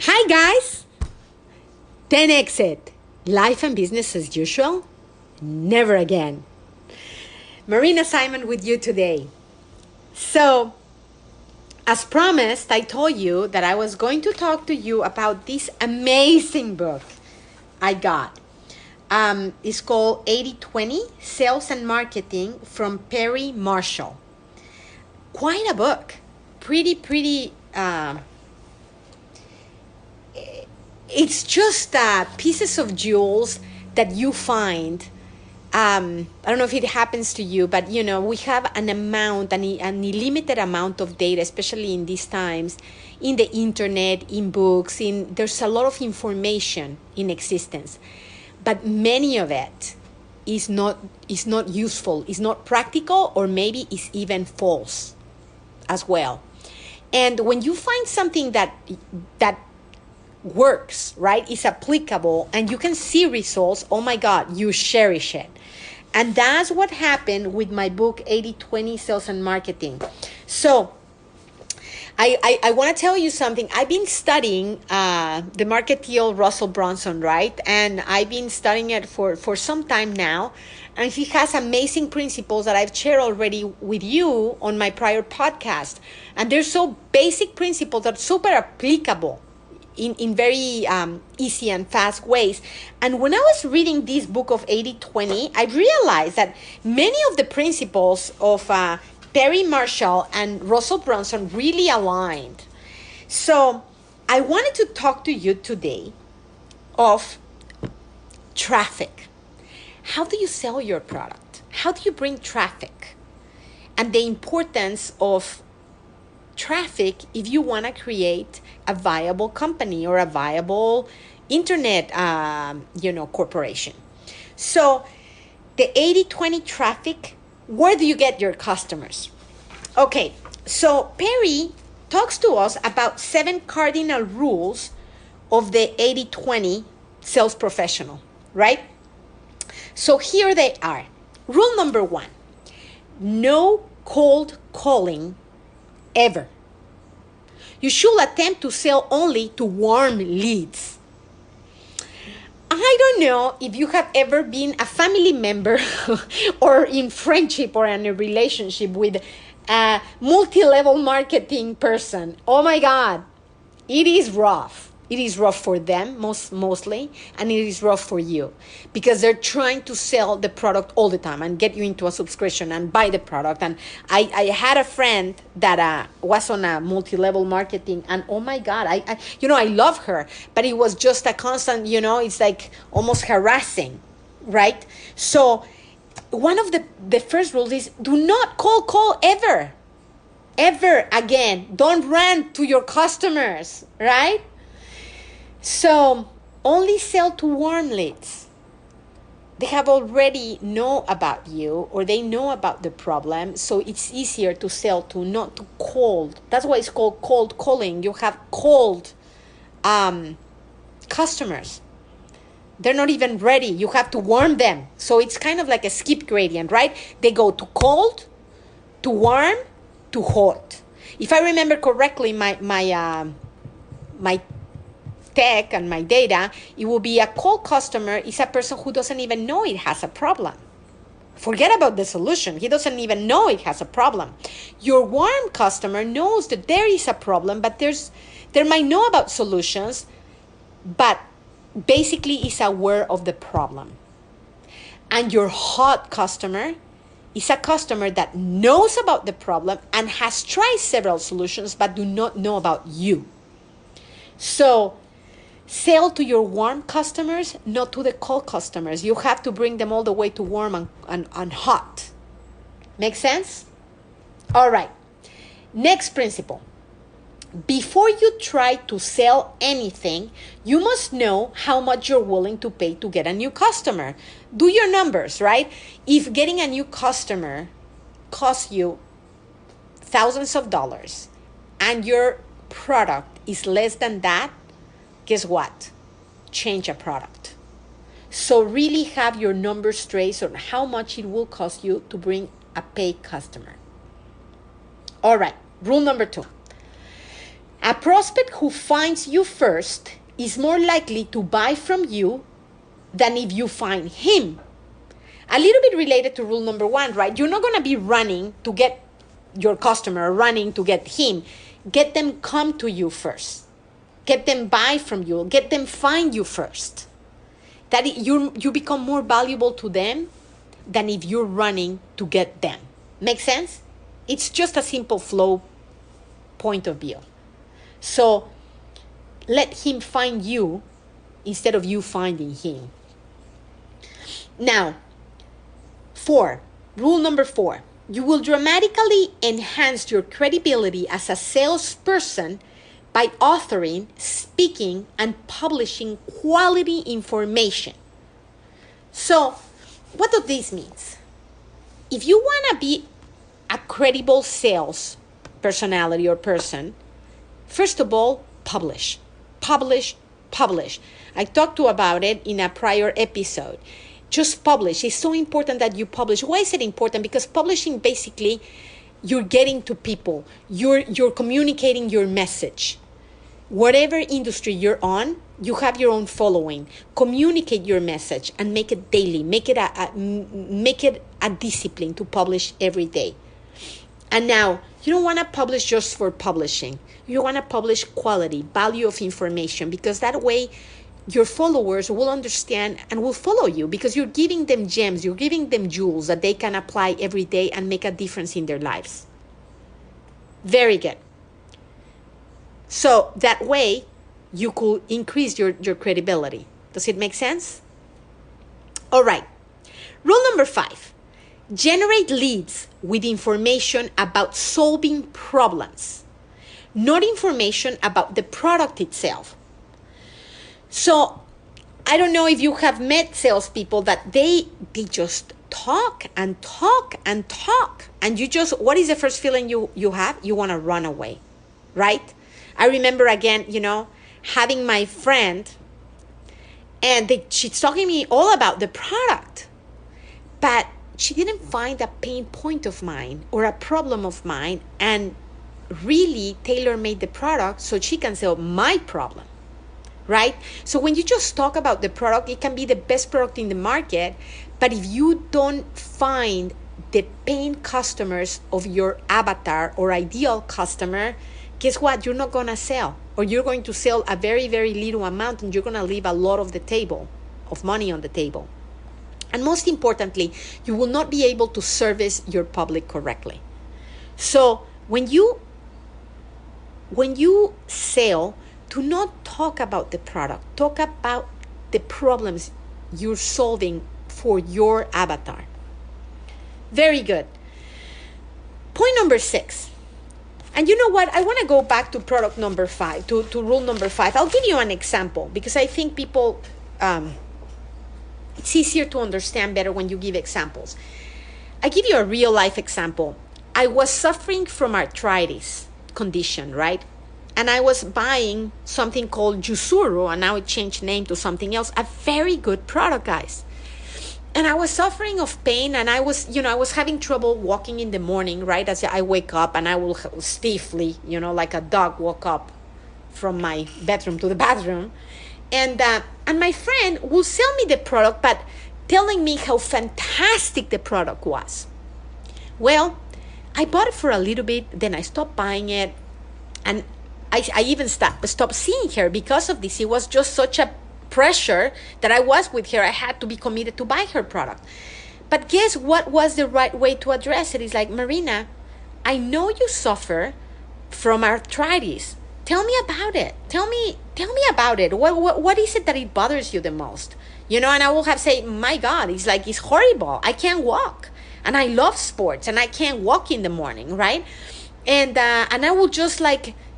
Hi guys! 10 exit. Life and business as usual? Never again. Marina Simon with you today. So, as promised, I told you that I was going to talk to you about this amazing book I got. It's called 80/20 Sales and Marketing from Perry Marshall. Quite a book. Pretty it's just pieces of jewels that you find. I don't know if it happens to you, but we have an illimited amount of data, especially in these times, in the internet, in books, there's a lot of information in existence, but many of it is not useful, is not practical, or maybe is even false as well. And when you find something that works, right, is applicable, and you can see results, oh my God, you cherish it. And that's what happened with my book, 80/20 Sales and Marketing. So I want to tell you something. I've been studying the marketeer Russell Brunson, right? And I've been studying it for some time now. And he has amazing principles that I've shared already with you on my prior podcast. And they're so basic principles that are super applicable in very easy and fast ways. And when I was reading this book of 80/20, I realized that many of the principles of Perry Marshall and Russell Brunson really aligned. So I wanted to talk to you today of traffic. How do you sell your product? How do you bring traffic? And the importance of traffic if you want to create a viable company or a viable internet corporation. So the 80/20 traffic, where do you get your customers? Okay, so Perry talks to us about 7 cardinal rules of the 80/20 sales professional, right? So here they are. Rule number 1, no cold calling ever. You should attempt to sell only to warm leads. I don't know if you have ever been a family member or in friendship or in a relationship with a multi-level marketing person. Oh my God, it is rough. It is rough for them mostly, and it is rough for you because they're trying to sell the product all the time and get you into a subscription and buy the product. And I had a friend that was on a multi-level marketing, and oh my God, I love her, but it was just a constant, it's like almost harassing, right? So one of the first rules is do not call ever again. Don't run to your customers, right? So only sell to warm leads. They have already know about you, or they know about the problem, so it's easier to sell to, not to cold. That's why it's called cold calling. You have cold customers. They're not even ready. You have to warm them. So it's kind of like a skip gradient, right? They go to cold, to warm, to hot. If I remember correctly, my tech and my data, it will be a cold customer is a person who doesn't even know it has a problem. Forget about the solution. He doesn't even know it has a problem. Your warm customer knows that there is a problem, but there might know about solutions, but basically is aware of the problem. And your hot customer is a customer that knows about the problem and has tried several solutions, but do not know about you. So sell to your warm customers, not to the cold customers. You have to bring them all the way to warm and hot. Make sense? All right. Next principle. Before you try to sell anything, you must know how much you're willing to pay to get a new customer. Do your numbers, right? If getting a new customer costs you thousands of dollars and your product is less than that, guess what? Change a product. So really have your numbers straight on how much it will cost you to bring a paid customer. All right, rule number 2. A prospect who finds you first is more likely to buy from you than if you find him. A little bit related to rule number 1, right? You're not going to be running to get your customer, running to get him. Get them come to you first. Get them buy from you. Get them find you first. That you become more valuable to them than if you're running to get them. Make sense? It's just a simple flow point of view. So let him find you instead of you finding him. Now, rule number 4, you will dramatically enhance your credibility as a salesperson by authoring, speaking, and publishing quality information. So, what do this mean? If you want to be a credible sales personality or person, first of all, publish. I talked about it in a prior episode. Just publish. It's so important that you publish. Why is it important? Because publishing, basically, you're getting to people. You're communicating your message. Whatever industry you're on, you have your own following. Communicate your message and make it daily. Make it a discipline to publish every day. And now, you don't want to publish just for publishing. You want to publish quality, value of information, because that way your followers will understand and will follow you, because you're giving them gems, you're giving them jewels that they can apply every day and make a difference in their lives. Very good. So that way you could increase your credibility. Does it make sense? All right. Rule number 5, generate leads with information about solving problems, not information about the product itself. So I don't know if you have met salespeople that they just talk and talk and talk. And what is the first feeling you have? You want to run away, right? I remember again, having my friend, and she's talking to me all about the product, but she didn't find a pain point of mine or a problem of mine and really tailor-made the product so she can sell my problem. Right? So when you just talk about the product, it can be the best product in the market, but if you don't find the paying customers of your avatar or ideal customer, guess what? You're not going to sell, or you're going to sell a very, very little amount, and you're going to leave a lot of money on the table. And most importantly, you will not be able to service your public correctly. So when you sell, do not talk about the product. Talk about the problems you're solving for your avatar. Very good. Point number 6. And you know what? I want to go back to product number 5, to rule number 5. I'll give you an example because I think people, it's easier to understand better when you give examples. I give you a real life example. I was suffering from arthritis condition, right? And I was buying something called Jusuru, and now it changed name to something else. A very good product, guys. And I was suffering of pain, and I was having trouble walking in the morning, right? As I wake up, and I will stiffly, like a dog walk up from my bedroom to the bathroom. And my friend will sell me the product, but telling me how fantastic the product was. Well, I bought it for a little bit, then I stopped buying it, and I even stopped seeing her because of this. It was just such a pressure that I was with her. I had to be committed to buy her product. But guess what was the right way to address it? It's like, Marina, I know you suffer from arthritis. Tell me about it. Tell me about it. What is it that it bothers you the most? And I will have say, my God, it's horrible. I can't walk. And I love sports and I can't walk in the morning, right? And I will just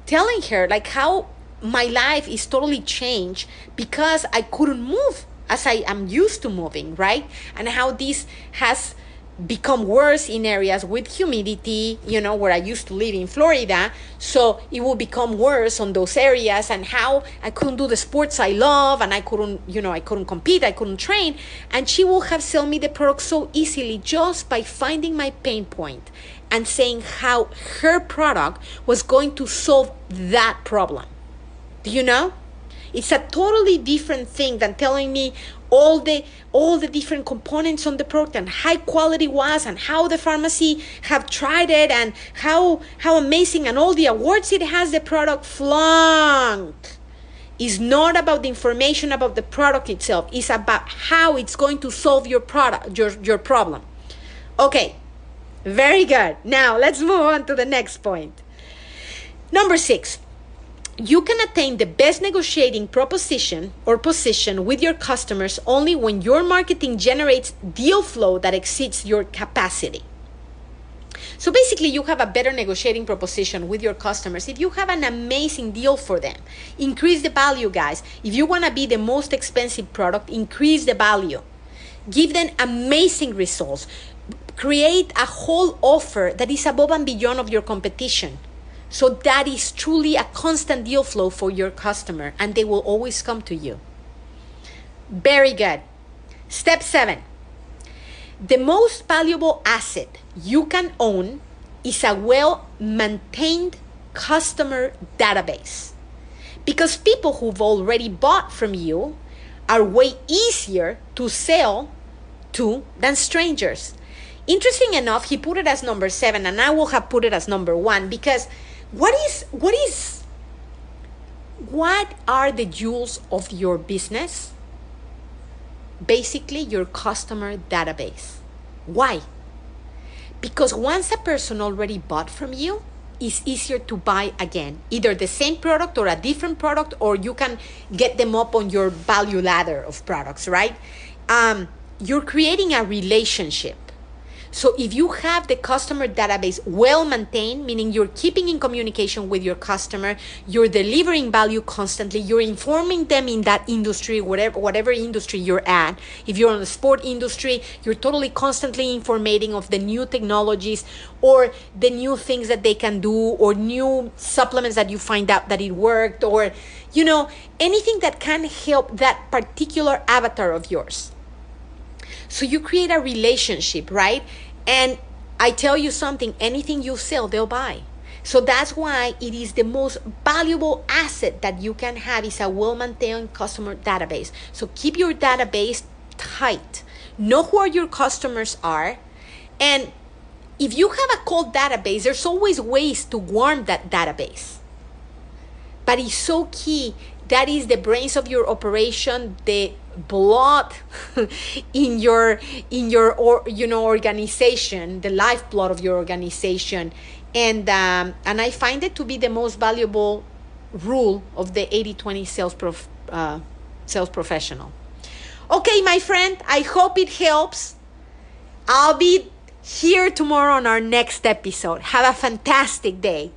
telling her how my life is totally changed because I couldn't move as I am used to moving, right? And how this has become worse in areas with humidity, where I used to live in Florida. So it will become worse on those areas, and how I couldn't do the sports I love, and I couldn't compete, I couldn't train. And she will have sold me the product so easily just by finding my pain point and saying how her product was going to solve that problem. Do you know? It's a totally different thing than telling me all the different components on the product and how quality was and how the pharmacy have tried it and how amazing and all the awards it has the product flunked. It's not about the information about the product itself. It's about how it's going to solve your product, your problem. Okay, very good. Now let's move on to the next point. Number 6. You can attain the best negotiating proposition or position with your customers only when your marketing generates deal flow that exceeds your capacity. So basically, you have a better negotiating proposition with your customers if you have an amazing deal for them. Increase the value, guys. If you want to be the most expensive product, increase the value. Give them amazing results. Create a whole offer that is above and beyond of your competition. So that is truly a constant deal flow for your customer, and they will always come to you. Very good. Step 7. The most valuable asset you can own is a well-maintained customer database. Because people who've already bought from you are way easier to sell to than strangers. Interesting enough, he put it as number 7, and I will have put it as number 1 because what are the jewels of your business? Basically, your customer database. Why? Because once a person already bought from you, it's easier to buy again. Either the same product or a different product, or you can get them up on your value ladder of products, right? You're creating a relationship. So if you have the customer database well maintained, meaning you're keeping in communication with your customer, you're delivering value constantly, you're informing them in that industry, whatever industry you're at. If you're in the sport industry, you're totally constantly informating of the new technologies or the new things that they can do or new supplements that you find out that it worked, or, you know, anything that can help that particular avatar of yours. So you create a relationship, right? And I tell you something, anything you sell, they'll buy. So that's why it is the most valuable asset that you can have is a well-maintained customer database. So keep your database tight. Know who your customers are. And if you have a cold database, there's always ways to warm that database. But it's so key. That is the brains of your operation, the blood in your organization, the lifeblood of your organization, and I find it to be the most valuable rule of the 80-20 sales professional. Okay, my friend, I hope it helps. I'll be here tomorrow on our next episode. Have a fantastic day.